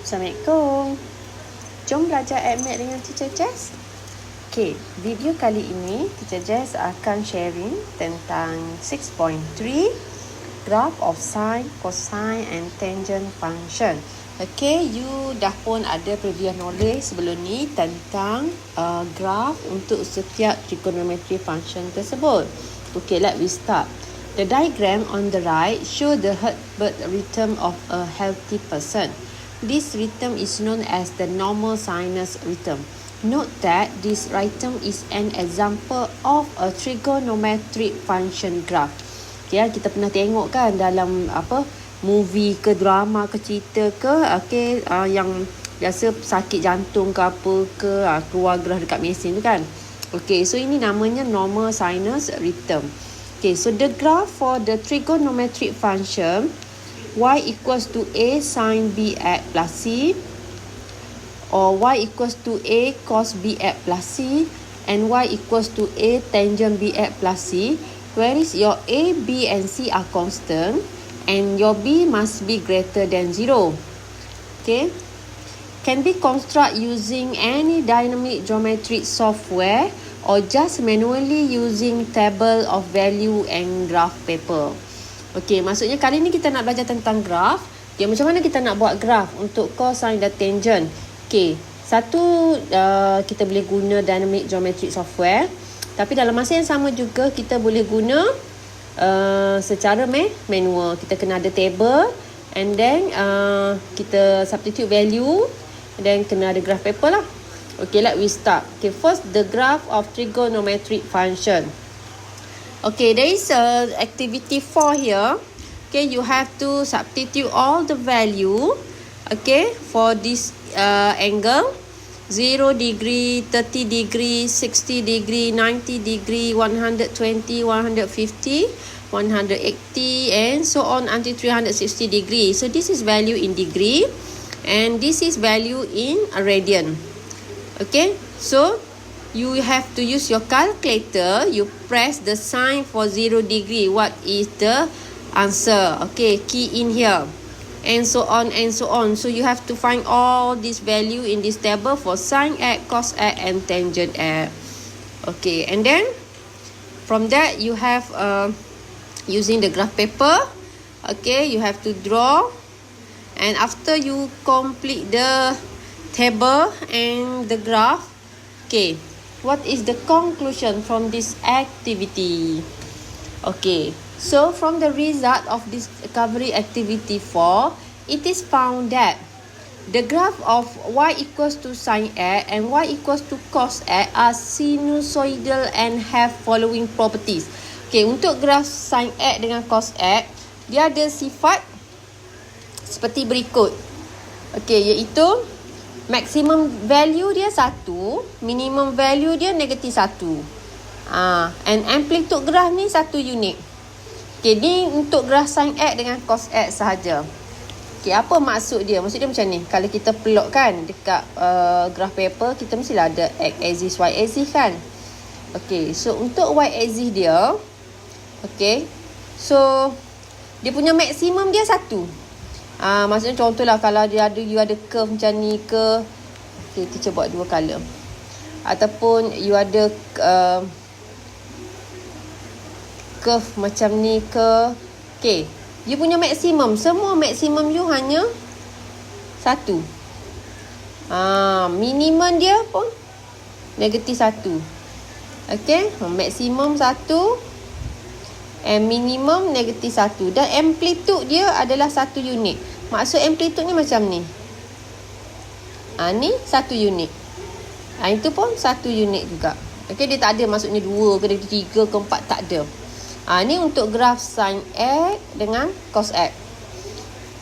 Assalamualaikum. Jom belajar AdMath dengan Teacher Jess. Okay, video kali ini Teacher Jess akan sharing tentang 6.3 Graph of Sine, Cosine and Tangent Function. Okay, you dah pun ada previous knowledge sebelum ni tentang graph untuk setiap trigonometry function tersebut. Okay, let we start. The diagram on the right show the Hilbert rhythm of a healthy person. This rhythm is known as the normal sinus rhythm. Note that this rhythm is an example of a trigonometric function graph. Okay, kita pernah tengok kan dalam movie ke drama ke cerita ke yang biasa sakit jantung ke apa ke keluar graf dekat mesin tu kan. Okay, so ini namanya normal sinus rhythm. Okay, so the graph for the trigonometric function y equals to a sin bx plus c, or y equals to a cos bx plus c, and y equals to a tangent bx plus c, where is your a, b and c are constant and your b must be greater than 0. Okay, can be construct using any dynamic geometric software or just manually using table of value and graph paper. Okey, maksudnya kali ni kita nak belajar tentang graph. Okay, macam mana kita nak buat graph untuk cosine dan tangent. Okey, satu kita boleh guna dynamic geometric software. Tapi dalam masa yang sama juga kita boleh guna secara manual. Kita kena ada table and then kita substitute value and then kena ada graph paper lah. Okay, let we start. Okay, first the graph of trigonometric function. Okay, there is activity 4 here. Okay, you have to substitute all the value. Okay, for this angle 0 degree, 30 degree, 60 degree, 90 degree, 120, 150, 180 and so on until 360 degree. So this is value in degree and this is value in radian. Okay, so you have to use your calculator. You press the sign for 0 degree. What is the answer? Okay, key in here. And so on and so on. So you have to find all this value in this table for sine x, cos x and tangent x. Okay, and then from that you have using the graph paper. Okay, you have to draw. And after you complete the table and the graph, okay, what is the conclusion from this activity? Okay, so from the result of this discovery activity 4, it is found that the graph of y equals to sin x and y equals to cos x are sinusoidal and have following properties. Okay, untuk graph sin x dengan cos x, dia ada sifat seperti berikut. Okay, iaitu maximum value dia 1, minimum value dia negatif 1. And amplitude graph ni 1 unit. Okay, ni untuk graph sin x dengan cos x sahaja. Okay, apa maksud dia? Maksud dia macam ni. Kalau kita plot kan dekat graph paper, kita mestilah ada x axis, y axis kan. Okay, so untuk y axis dia, okay, so dia punya maksimum dia 1. Maksudnya contohlah kalau you ada curve macam ni ke, okay, teacher buat 2 color, ataupun you ada curve macam ni ke, okay, you punya maksimum, semua maksimum you hanya 1. Minimum dia pun negatif 1. Okay, maksimum 1 and minimum negatif 1. Dan amplitude dia adalah 1 unit. Maksud amplitude ni macam ni. Ni 1 unit. Itu pun 1 unit juga. Okay, dia tak ada maksudnya 2 ke 3 ke 4, tak ada. Ni untuk graph sin x dengan cos x.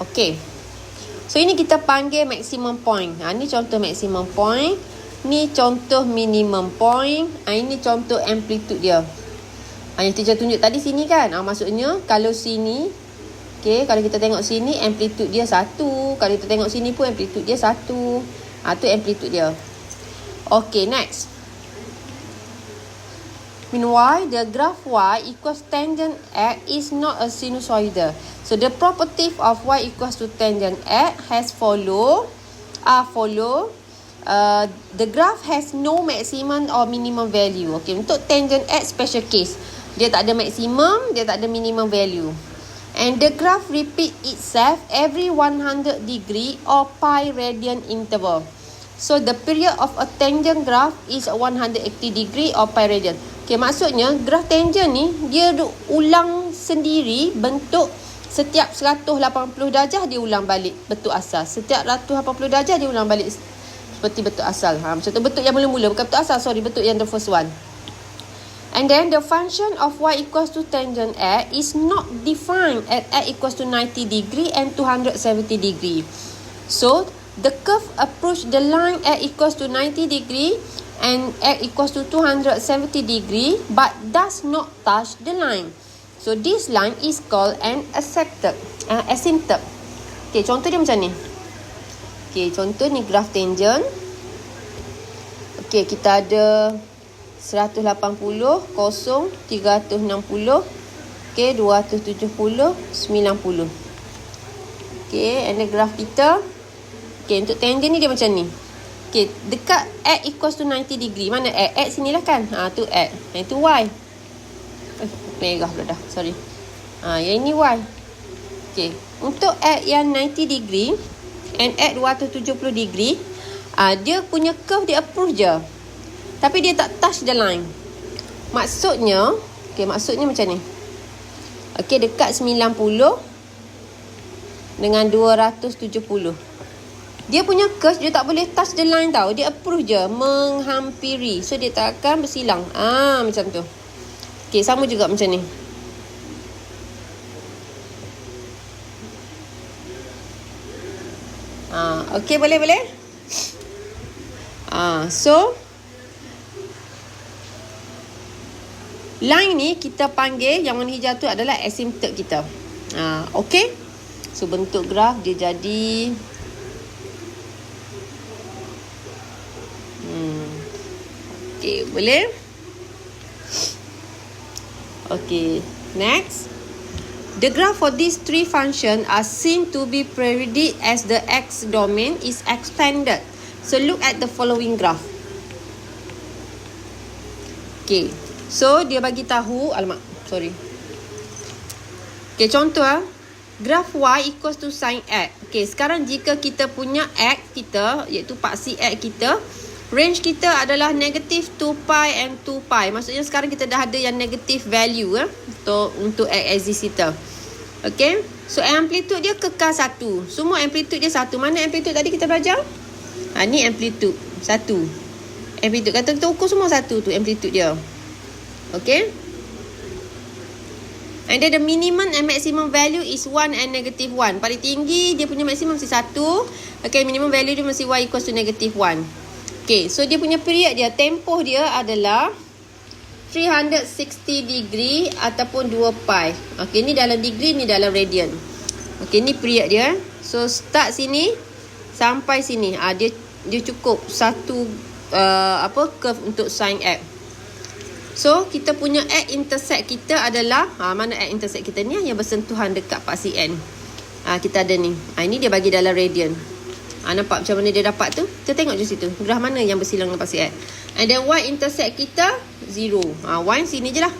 Okay, so ini kita panggil maximum point. Ni contoh maximum point, ni contoh minimum point, ini contoh amplitude dia. Yang teacher tunjuk tadi sini kan. Maksudnya kalau sini, okay, kalau kita tengok sini amplitude dia 1. Kalau kita tengok sini pun amplitude dia 1. Tu amplitude dia. Okay, next. Meanwhile, the graph y equals tangent x is not a sinusoidal. So the property of y equals to tangent x has follow. are follow. The graph has no maximum or minimum value. Okay, untuk tangent x special case, dia tak ada maximum, dia tak ada minimum value. And the graph repeat itself every 100 degree or pi radian interval. So the period of a tangent graph is 180 degree or pi radian. Okay, maksudnya graf tangent ni dia ulang sendiri bentuk setiap 180 darjah dia ulang balik bentuk asal. Setiap 180 darjah dia ulang balik seperti bentuk asal. Macam tu bentuk yang mula-mula, bukan bentuk asal, sorry, bentuk yang the first one. And then the function of y equals to tangent x is not defined at x equals to 90 degree and 270 degree. So the curve approach the line x equals to 90 degree and x equals to 270 degree but does not touch the line. So this line is called an asymptote. Okay, contoh dia macam ni. Okay, contoh ni graf tangent. Okay, kita ada 180, 0, 360, okay, 270, 90. Okay, and the graph kita. Okay, untuk tangent ni dia macam ni. Okay, dekat x equals to 90 degree. Mana x? X sinilah kan? Tu x. Yang tu y. Merah pula dah, sorry. Yang ini y. Okay, untuk x yang 90 degree and x 270 degree, dia punya curve dia approach je. Tapi dia tak touch the line. Maksudnya, okay, maksudnya macam ni. Okay, dekat 90 dengan 270. Dia punya curve dia tak boleh touch the line tau. Dia approach je, menghampiri. So dia tak akan bersilang. Macam tu. Okay, sama juga macam ni. Okay, boleh? So line ni kita panggil, yang warna hijau tu adalah asymptote kita. Okay. So bentuk graf dia jadi okay, boleh? Okay, next. The graph for these three functions are seen to be periodic as the x domain is expanded. So look at the following graph. Okay, so dia bagi tahu, Okay, contoh graph y equals to sin x. Okay, sekarang jika kita punya x kita, iaitu paksi x kita, range kita adalah negative 2 pi and 2 pi. Maksudnya sekarang kita dah ada yang negative value untuk x axis kita. Okay, so amplitude dia kekal 1. Semua amplitude dia 1. Mana amplitude tadi kita belajar? Ni amplitude 1. Amplitude, kata kita ukur semua 1 tu amplitude dia. Okay. And then the minimum and maximum value is 1 and negative 1. Paling tinggi dia punya maksimum mesti 1. Okay, minimum value dia mesti y equals to negative 1. Okay, so dia punya period dia, tempoh dia adalah 360 degree ataupun 2 pi. Okay, ni dalam degree, ni dalam radian. Okay, ni period dia. So start sini sampai sini. Dia cukup satu curve untuk sin x. So kita punya x intersect kita adalah mana x intersect kita ni yang bersentuhan dekat paksi n. Kita ada ni. Ini dia bagi dalam radian. Nampak macam mana dia dapat tu? Kita tengok je situ. Graf mana yang bersilang dengan paksi x. And then y intersect kita 0. Y sini je lah.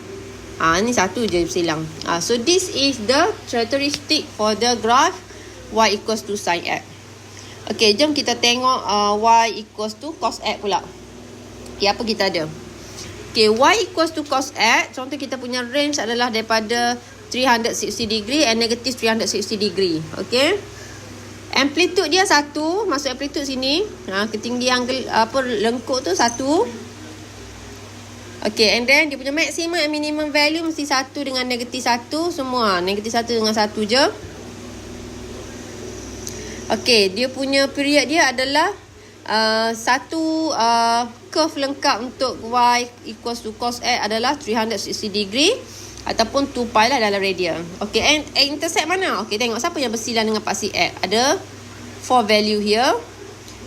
Ni satu je bersilang. So this is the characteristic for the graph y equals to sin x. Okay, jom kita tengok y equals to cos x pula. Okay, apa kita ada? Okay, y equals to cos x. Contoh kita punya range adalah daripada 360 degree and negative 360 degree. Okay. Amplitude dia 1. Masuk amplitude sini. Ketinggian lengkuk tu 1. Okay, and then dia punya maximum and minimum value mesti 1 dengan negatif 1. Semua negatif 1 dengan 1 je. Okay, dia punya period dia adalah satu curve lengkap untuk y equals to cos x adalah 360 degree ataupun 2 pi lah dalam radian. Okay, and intersect mana? Okay, tengok siapa yang bersilang dengan paksi x. Ada 4 value here.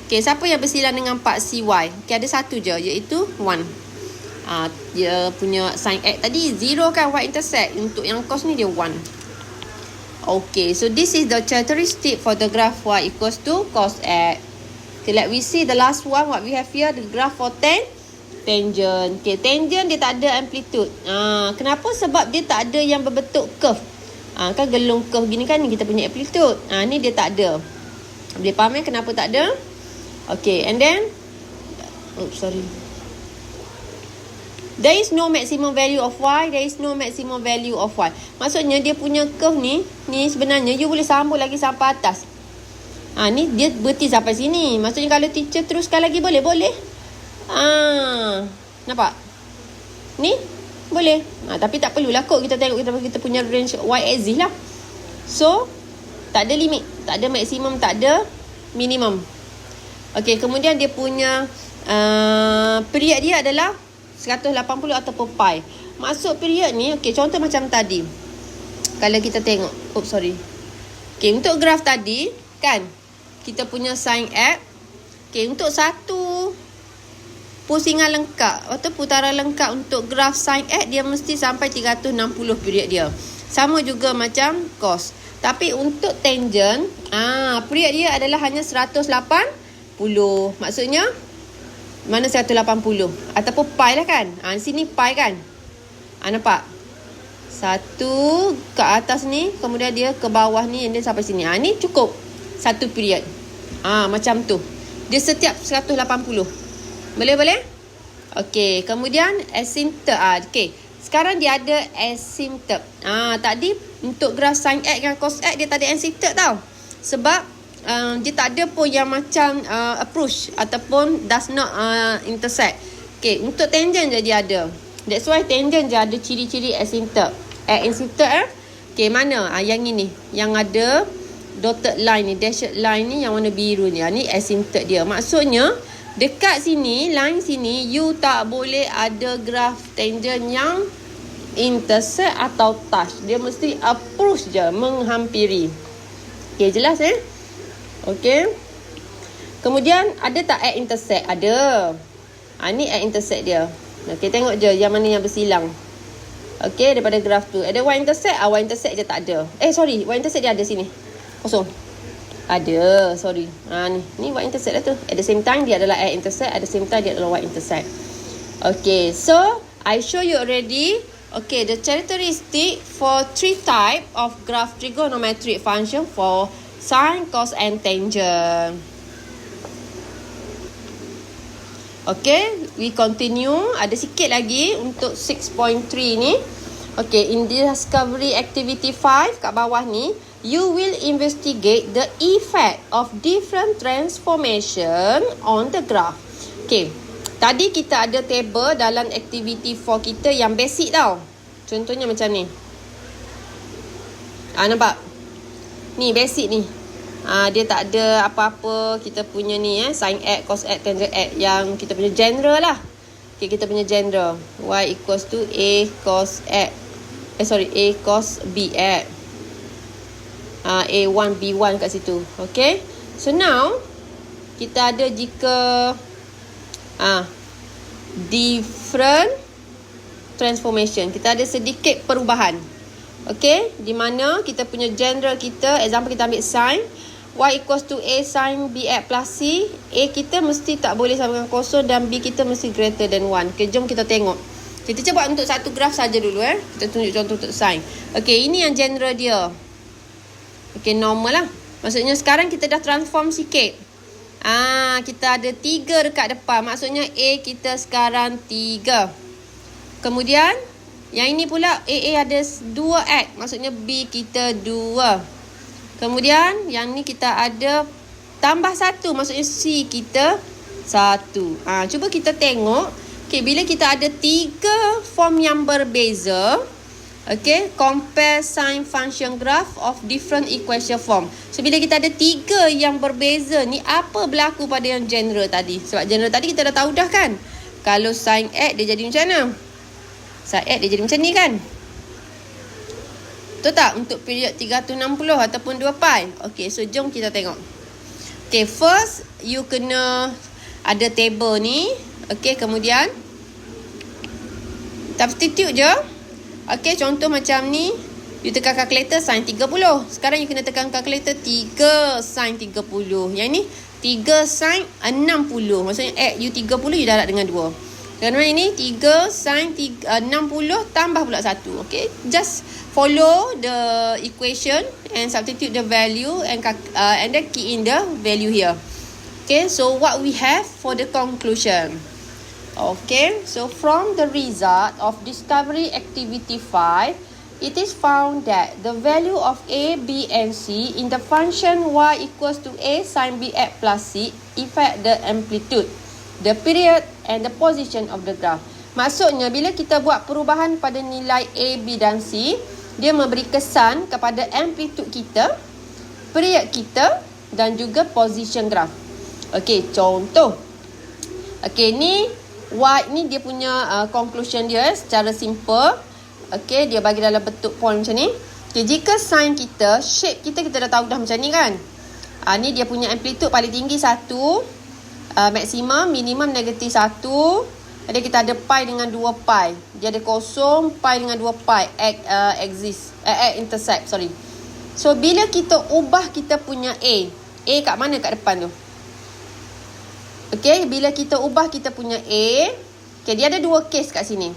Okay, siapa yang bersilang dengan paksi y? Okay, ada satu je, iaitu 1. Dia punya sin x tadi 0 kan, y intersect. Untuk yang cos ni dia 1. Okay, so this is the characteristic for the graph y equals to cos x. Okay, let we see the last one. What we have here, the graph for tangent. Okay, tangent dia tak ada amplitude. Kenapa? Sebab dia tak ada yang berbentuk curve. Kan gelung curve gini kan kita punya amplitude. Ni dia tak ada. Boleh faham kenapa tak ada? Okay, and then sorry. There is no maximum value of y. There is no maximum value of y. Maksudnya dia punya curve ni sebenarnya you boleh sambung lagi sampai atas. Ni dia berhenti sampai sini. Maksudnya kalau teacher teruskan lagi boleh? Boleh. Nampak? Ni boleh. Tapi tak perlulah kot kita tengok kita punya range y axis lah. So tak ada limit, tak ada maksimum, tak ada minimum. Okey, kemudian dia punya period dia adalah 180 ataupun pi. Maksud period ni, okey, contoh macam tadi. Kalau kita tengok, sorry. Okey, untuk graf tadi kan kita punya sin x. Okey, untuk satu pusingan lengkap atau putaran lengkap untuk graf sin x dia mesti sampai 360 period dia. Sama juga macam cos. Tapi untuk tangent, period dia adalah hanya 180. Maksudnya mana 180? Ataupun pi lah kan? Sini pi kan? Nampak? Satu ke atas ni, kemudian dia ke bawah ni, dan dia sampai sini. Ni cukup satu period. Macam tu. Dia setiap 180. Boleh? Okey, kemudian asymptote. Okey. Sekarang dia ada asymptote. Tadi untuk graf sin x dengan cos x dia tak ada asymptote tau. Sebab dia tak ada pun yang macam approach ataupun does not intersect. Okay, untuk tangent je dia ada. That's why tangent je ada ciri-ciri asymptote. Asymptote okay, mana? Yang ini. Yang ada dotted line ni, dashed line ni, yang warna biru ni. Ni asymptote dia. Maksudnya dekat sini, line sini, you tak boleh ada graf tangent yang intersect atau touch. Dia mesti approach je, menghampiri. Okay, jelas Okay. Kemudian ada tak at intersect? Ada. Ni at intersect dia. Okay, tengok je yang mana yang bersilang. Okay, daripada graf tu. Ada y intersect? Y intersect dia tak ada. Sorry, y intersect dia ada sini. Kosong. Ada, sorry. Ni y intersect lah tu. At the same time dia adalah at intersect, at the same time dia adalah y intersect. Okay, so I show you already. Okay, the characteristic for three type of graph trigonometric function for sin, cos and tangent. Okay, we continue. Ada sikit lagi untuk 6.3 ni. Okay, in discovery activity 5 kat bawah ni, you will investigate the effect of different transformation on the graph. Okay, tadi kita ada table dalam activity 4 kita yang basic tau. Contohnya macam ni. Nampak? Ni basic ni. Dia tak ada apa-apa kita punya ni sin x, cos x, tangent x, yang kita punya general lah. Okay, kita punya general. Y equals to A cos x. A cos B x. A1, B1 kat situ. Okay. So now kita ada jika different transformation. Kita ada sedikit perubahan. Okay, di mana kita punya general kita, example kita ambil sin y equals to A sin BX plus C. A kita mesti tak boleh sama dengan kosong dan B kita mesti greater than 1. Okay, jom kita tengok. Kita cuba untuk satu graf saja dulu. Kita tunjuk contoh untuk sin. Okay, ini yang general dia. Okay, normal lah. Maksudnya sekarang kita dah transform sikit. Kita ada 3 dekat depan. Maksudnya A kita sekarang 3. Kemudian yang ini pula AA ada 2x. Maksudnya B kita 2. Kemudian yang ni kita ada tambah 1. Maksudnya C kita 1. Cuba kita tengok. Okay, bila kita ada 3 form yang berbeza. Okay, compare sin function graph of different equation form. So bila kita ada 3 yang berbeza ni, apa berlaku pada yang general tadi? Sebab general tadi kita dah tahu dah kan. Kalau sin x dia jadi macam mana? Sin x dia jadi macam ni kan? Betul tak? Untuk period 360 ataupun 2 pi. Okay, so jom kita tengok. Okay, first you kena ada table ni. Okay, kemudian substitute je. Okay, contoh macam ni. You tekan kalkulator sin 30. Sekarang you kena tekan kalkulator 3 sin 30. Yang ni 3 sin 60. Maksudnya add you 30, you darab dengan 2. Kerana ini 3 sin 60 tambah pula 1. Okay. Just follow the equation and substitute the value and then key in the value here. Okay. So what we have for the conclusion. Okay. So from the result of discovery activity 5, it is found that the value of A, B and C in the function y equals to A sin BX plus C affect the amplitude, the period and the position of the graph. Maksudnya bila kita buat perubahan pada nilai A, B dan C, dia memberi kesan kepada amplitude kita, period kita dan juga position graph. Okey, contoh. Okey, ni Y ni dia punya conclusion dia secara simple. Okey, dia bagi dalam bentuk point macam ni. Okey, jika sin kita, shape kita dah tahu dah macam ni kan. Ni dia punya amplitude paling tinggi 1. Maksimum, minimum negatif 1. Jadi kita ada pi dengan 2 pi. Dia ada kosong, pi dengan 2 pi. Intercept, sorry. So, bila kita ubah kita punya A kat mana kat depan tu? Okay, bila kita ubah kita punya A. Okay, dia ada 2 case kat sini.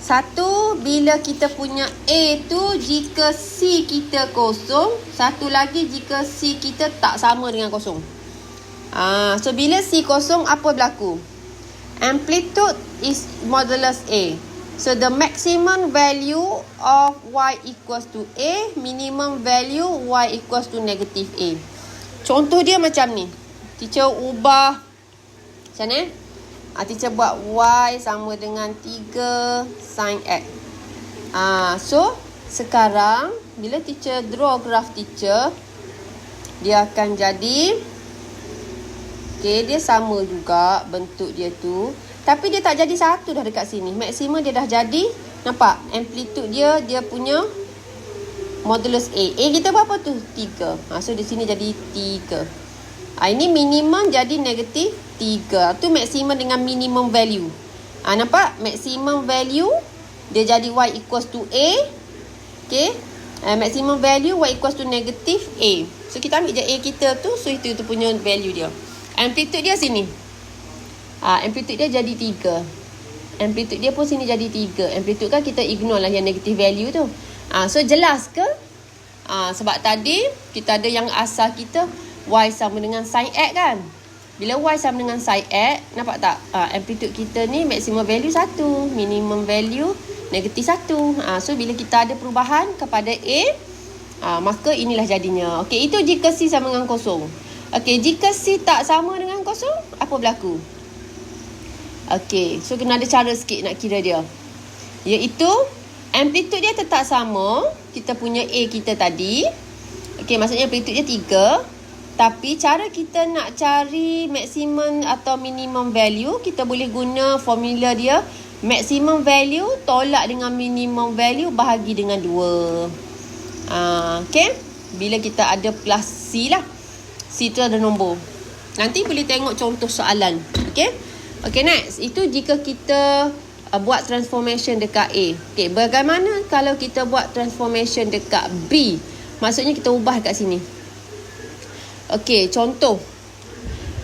Satu, bila kita punya A tu jika C kita kosong. Satu lagi jika C kita tak sama dengan kosong. So bila C kosong, apa berlaku? Amplitude is modulus A. So the maximum value of Y equals to A, minimum value Y equals to negative A. Contoh dia macam ni. Teacher ubah macam ni. Teacher buat Y sama dengan 3 sin X. So sekarang bila teacher draw graph teacher, dia akan jadi, okay, dia sama juga bentuk dia tu. Tapi dia tak jadi satu dah dekat sini. Maksimum dia dah jadi. Nampak? Amplitude dia punya modulus A. A kita berapa tu? 3. So di sini jadi 3. Ini minimum jadi negatif 3. Tu maksimum dengan minimum value. Nampak? Maximum value dia jadi Y equals to A. Okay. Maximum value Y equals to negative A. So kita ambil je A kita tu. So itu punya value dia. Amplitude dia sini. Amplitude dia jadi 3. Amplitude dia pun sini jadi 3. Amplitude kan kita ignore lah yang negative value tu. So jelas ke? Sebab tadi kita ada yang asal kita Y sama dengan sin X kan. Bila Y sama dengan sin X, nampak tak? Amplitude kita ni maximum value 1, minimum value negatif 1. So bila kita ada perubahan kepada A, maka inilah jadinya. Okey, itu jika C sama dengan kosong. Okey, jika C tak sama dengan kosong, apa berlaku? Okey, so kena ada cara sikit nak kira dia. Iaitu amplitude dia tetap sama, kita punya A kita tadi. Okey, maksudnya amplitude dia 3. Tapi cara kita nak cari maximum atau minimum value, kita boleh guna formula dia. Maximum value tolak dengan minimum value bahagi dengan 2. Okey, bila kita ada plus C lah. C tu ada nombor. Nanti boleh tengok contoh soalan. Okey. Okey, next. Itu jika kita buat transformation dekat A. Okey, bagaimana kalau kita buat transformation dekat B? Maksudnya kita ubah kat sini. Okey, contoh.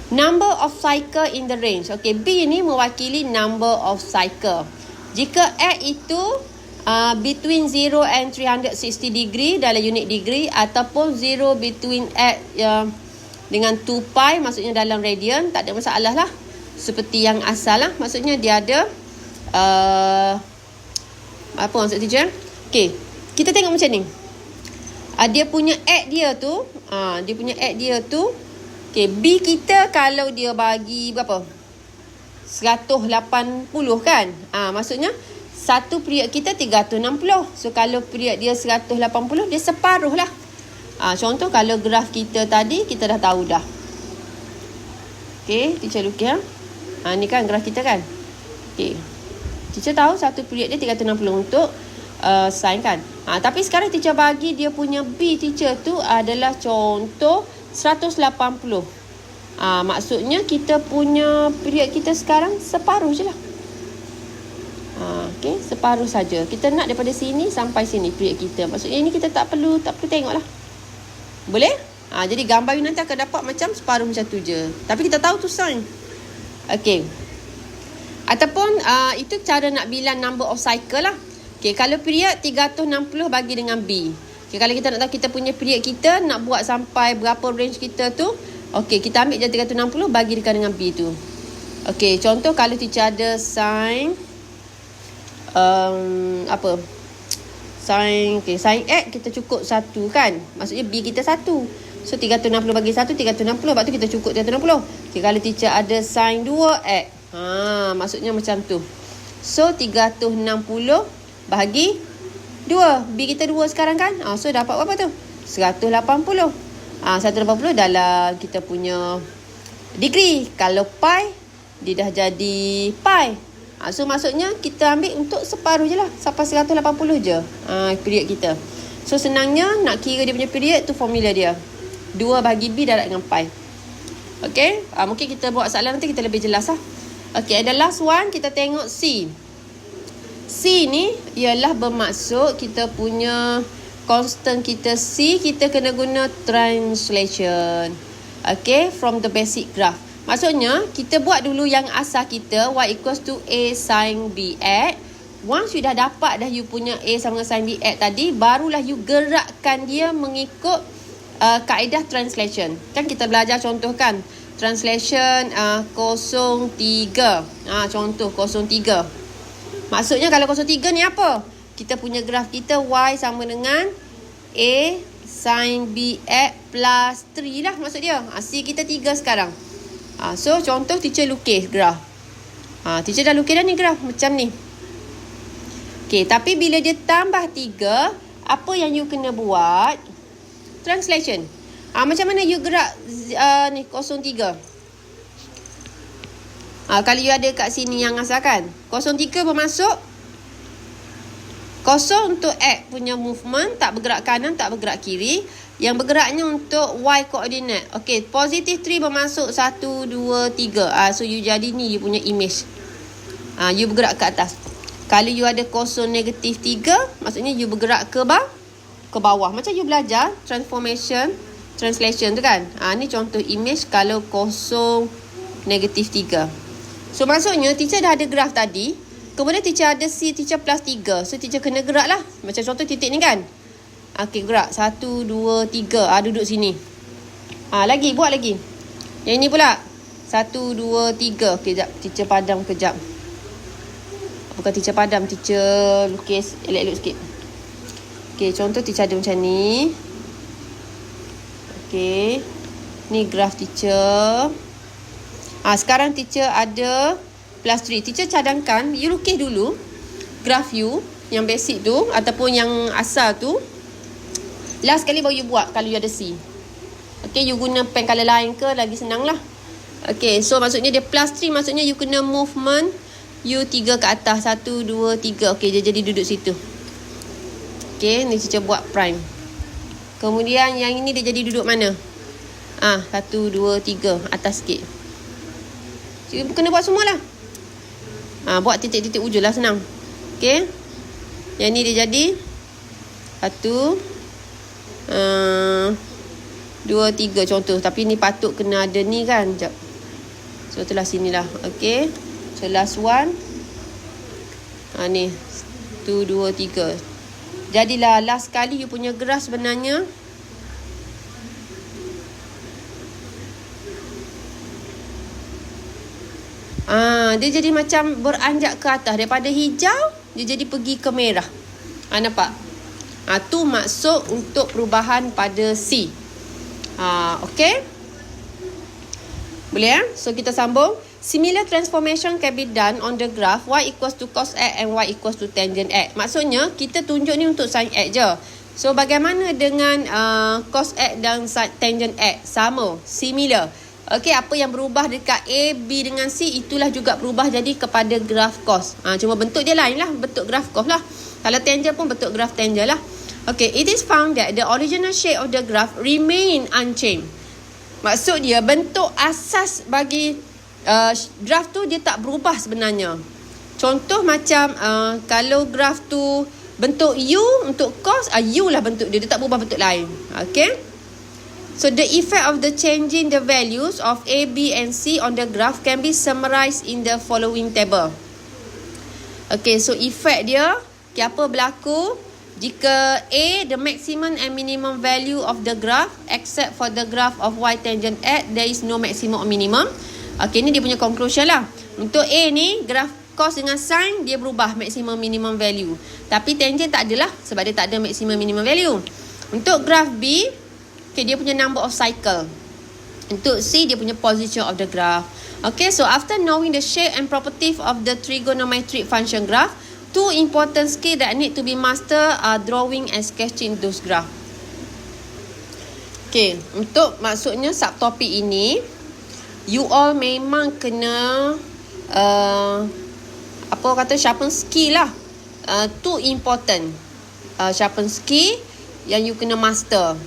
Number of cycle in the range. Okey, B ni mewakili number of cycle. Jika X itu between 0 and 360 degree dalam unit degree, ataupun 0 between X dengan 2 pi, maksudnya dalam radian, tak ada masalah lah. Seperti yang asal lah. Maksudnya dia ada apa maksud teacher? Okey, kita tengok macam ni. Dia punya X dia tu, okey, B kita kalau dia bagi berapa? 180 kan? Maksudnya satu period kita 360. So kalau period dia 180, dia separuh lah. Contoh kalau graf kita tadi, kita dah tahu dah. Okey, teacher lukis. Ni kan graf kita kan? Okey. Teacher tahu satu period dia 360 untuk sin kan? Tapi sekarang teacher bagi dia punya B teacher tu adalah contoh 180. Maksudnya kita punya period kita sekarang separuh je lah. Okey, separuh saja. Kita nak daripada sini sampai sini period kita. Maksudnya ini kita tak perlu tengok lah. Boleh? Jadi gambar you nanti akan dapat macam separuh macam tu je. Tapi kita tahu tu sign. Okey. Ataupun itu cara nak bilang number of cycle lah. Okey, kalau period 360 bagi dengan B. Okay, kalau kita nak tahu kita punya period kita nak buat sampai berapa range kita tu, okey, kita ambil je 360 bagi dengan B tu. Okey, contoh kalau teacher ada sin sin X kita cukup 1 kan. Maksudnya B kita 1. So 360 bagi 1 360, lepas tu kita cukup 360. Okey, kalau teacher ada sin 2X, maksudnya macam tu. So 360 bagi 2. B kita 2 sekarang kan. So dapat berapa tu? 180. 180 dalam kita punya degree. Kalau pi, dia dah jadi pi. So maksudnya kita ambil untuk separuh je lah. Sampai 180 je period kita. So senangnya nak kira dia punya period tu formula dia. 2 bagi B darab dengan pi. Okay. Mungkin kita buat soalan nanti kita lebih jelas lah. Okay, ada last one. Kita tengok C. C ni ialah bermaksud kita punya constant kita C, kita kena guna translation. Okay, from the basic graph. Maksudnya, kita buat dulu yang asal kita, y equals to A sin B X. Once you dah dapat dah you punya A sama dengan sin B X tadi, barulah you gerakkan dia mengikut kaedah translation. Kan kita belajar contoh kan, translation 03. Contoh 03. Maksudnya kalau 03 ni apa? Kita punya graf kita Y sama dengan A sin BX plus 3 lah maksud dia. C kita 3 sekarang. So contoh teacher lukis graf. Teacher dah lukis dah ni graf macam ni. Okay, tapi bila dia tambah 3, apa yang you kena buat? Translation. Macam mana you gerak ni 03? Kalau you ada kat sini yang asal kan, 03 bermasuk 0 untuk X punya movement, tak bergerak kanan, tak bergerak kiri. Yang bergeraknya untuk Y coordinate. Okay, positif 3 bermasuk 1, 2, 3. So you jadi ni you punya image. You bergerak ke atas. Kalau you ada 0, negatif 3, maksudnya you bergerak ke bawah. Macam you belajar transformation, translation tu kan. Ni contoh image kalau 0, negatif 3. So maksudnya teacher dah ada graf tadi, kemudian teacher ada C, teacher plus 3. So teacher kena gerak lah. Macam contoh titik ni kan. Okay, gerak 1, 2, 3. Duduk sini. Lagi, buat lagi. Yang ini pula 1, 2, 3. Okay, sekejap. Teacher padam kejap. Bukan teacher padam, teacher lukis elok-elok sikit. Okay, contoh teacher ada macam ni. Okay, ni graf teacher. Sekarang teacher ada plus 3. Teacher cadangkan, you lukis dulu graf you yang basic tu ataupun yang asal tu. Last kali baru you buat kalau you ada C. Okay, you guna pen color lain ke lagi senang lah. Okay, so maksudnya dia plus 3, maksudnya you kena movement you 3 ke atas. 1, 2, 3. Okay, dia jadi duduk situ. Okay, ni teacher buat prime. Kemudian yang ini dia jadi duduk mana? 1, 2, 3. Atas sikit. You kena buat semualah. Buat titik-titik ujung lah, senang. Okay. Yang ni dia jadi 1, 2, 3 contoh. Tapi ni patut kena ada ni kan. Sekejap. So itulah sinilah. Okay. So last one. Ni 1, 2, 3. Jadilah last kali you punya graf sebenarnya dia jadi macam beranjak ke atas. Daripada hijau, dia jadi pergi ke merah. Nampak? Tu maksud untuk perubahan pada C. Okay? Boleh ya? So, kita sambung. Similar transformation can be done on the graph y equals to cos X and y equals to tangent X. Maksudnya, kita tunjuk ni untuk sin X je. So, bagaimana dengan cos X dan tangent X? Sama. Similar. Okey, apa yang berubah dekat A, B dengan C, itulah juga berubah jadi kepada graf cos. Cuma bentuk dia lain lah, bentuk graf cos lah. Kalau tangent pun bentuk graf tangent lah. Okey, it is found that the original shape of the graph remain unchanged. Maksud dia, bentuk asas bagi graf tu dia tak berubah sebenarnya. Contoh macam kalau graf tu bentuk U untuk cos, U lah bentuk dia. Dia tak berubah bentuk lain. Okay. So the effect of the changing the values of A, B and C on the graph can be summarized in the following table. Okay, so effect dia, okay, apa berlaku jika A, the maximum and minimum value of the graph, except for the graph of Y tangent X, there is no maximum or minimum. Okay, ni dia punya conclusion lah. Untuk A ni, graph cos dengan sin, dia berubah maximum minimum value. Tapi tangent tak adalah, sebab dia tak ada maximum minimum value. Untuk graph B, okay, dia punya number of cycle. Untuk C, dia punya position of the graph. Okay, so after knowing the shape and properties of the trigonometric function graph, two important skills that need to be mastered are drawing and sketching those graph. Okay, untuk maksudnya subtopik ini, you all memang kena sharpen skill lah. Two important sharpen skill yang you kena master,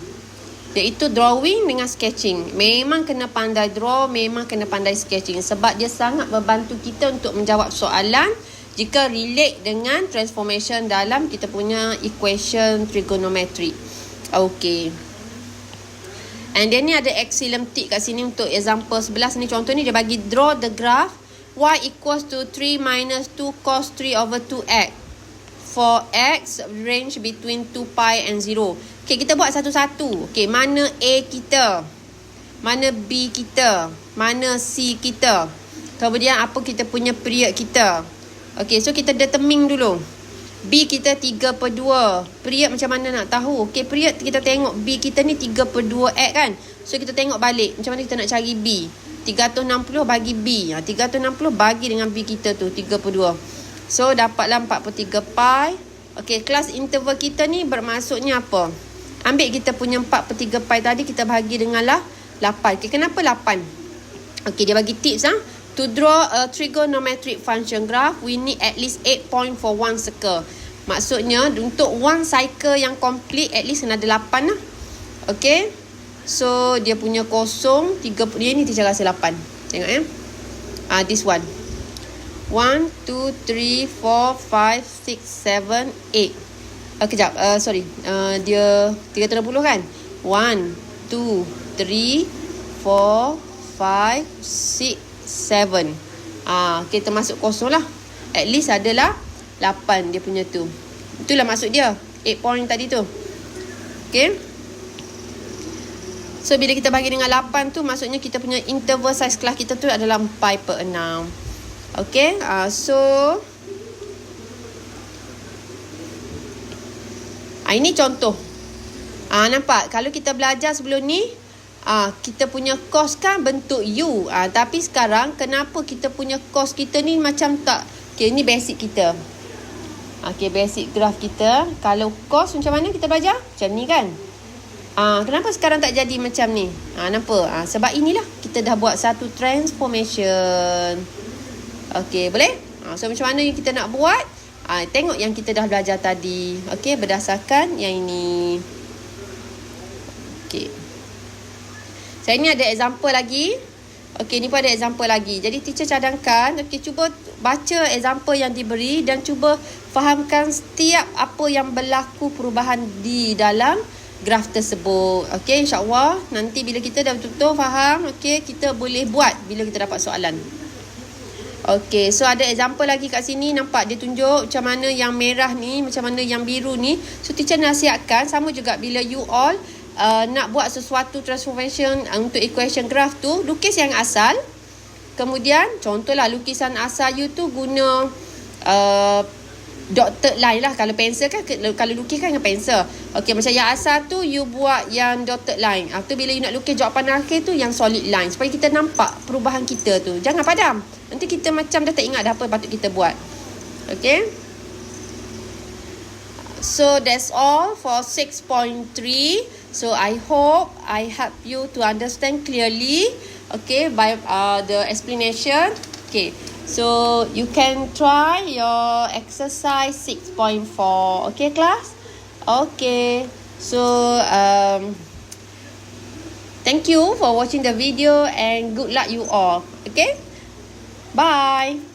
iaitu drawing dengan sketching. Memang kena pandai draw, memang kena pandai sketching, sebab dia sangat membantu kita untuk menjawab soalan jika relate dengan transformation dalam kita punya equation trigonometry. Okay. And then ni ada axiomatic kat sini untuk example 11 ni. Contoh ni dia bagi draw the graph y equals to 3 minus 2 cos 3 over 2x for x range between 2 pi and 0. Okay, kita buat satu-satu. Okay, mana A kita, mana B kita, mana C kita, kemudian apa kita punya period kita. Okay, so kita determine dulu. B kita 3/2. Period macam mana nak tahu? Okay, period kita tengok B kita ni 3/2x kan. So kita tengok balik macam mana kita nak cari B. 360 bagi B. 360 bagi dengan B kita tu 3/2. So dapatlah 4/3 pi. Okay, kelas interval kita ni bermaksudnya apa? Ambil kita punya 4/3 pi tadi, kita bahagi dengan lah 8. Okay, kenapa 8? Okay, dia bagi tips . To draw a trigonometric function graph, we need at least 8 point for one circle. Maksudnya, untuk one cycle yang complete, at least kena ada 8 lah. Okay. So, dia punya kosong, 3, dia ni teacher rasa 8. Tengok ya. This one. 1, 2, 3, 4, 5, 6, 7, 8. Kejap. Sorry. Dia 360 kan? 1, 2, 3, 4, 5, 6, 7. Kita masuk kosong lah. At least adalah 8 dia punya tu. Itulah maksud dia 8 point tadi tu. Okay. So bila kita bagi dengan 8 tu, maksudnya kita punya interval size kelas kita tu adalah 4/6. Okay. So ini contoh. Nampak? Kalau kita belajar sebelum ni, kita punya cos kan bentuk U. Tapi sekarang kenapa kita punya cos kita ni macam tak. Okay, ni basic kita. Okay, basic graph kita. Kalau cos macam mana kita belajar? Macam ni kan. Kenapa sekarang tak jadi macam ni? Nampak? Sebab inilah kita dah buat satu transformation. Okay, boleh? So macam mana yang kita nak buat? Tengok yang kita dah belajar tadi. Okay, berdasarkan yang ini. Okay. Saya ni ada example lagi. Okey, ni pun ada example lagi. Jadi teacher cadangkan, okey, cuba baca example yang diberi dan cuba fahamkan setiap apa yang berlaku perubahan di dalam graf tersebut. Okey, insya-Allah nanti bila kita dah betul-betul faham, okey, kita boleh buat bila kita dapat soalan. Okey, so ada example lagi kat sini, nampak dia tunjuk macam mana yang merah ni, macam mana yang biru ni. So teacher nasihatkan sama juga bila you all nak buat sesuatu transformation untuk equation graph tu, lukis yang asal. Kemudian contohlah lukisan asal you tu guna dotted line lah. Kalau pensel kan, kalau lukis kan dengan pensel. Okey, macam yang asal tu you buat yang dotted line. Tu bila you nak lukis jawapan akhir tu yang solid line, supaya kita nampak perubahan kita tu. Jangan padam. Nanti kita macam dah tak ingat dah apa patut kita buat. Okey. So that's all for 6.3. So I hope I help you to understand clearly, okay, by the explanation. Okay, so you can try your exercise 6.4. Okay, class? Okay, so thank you for watching the video and good luck you all. Okay, bye.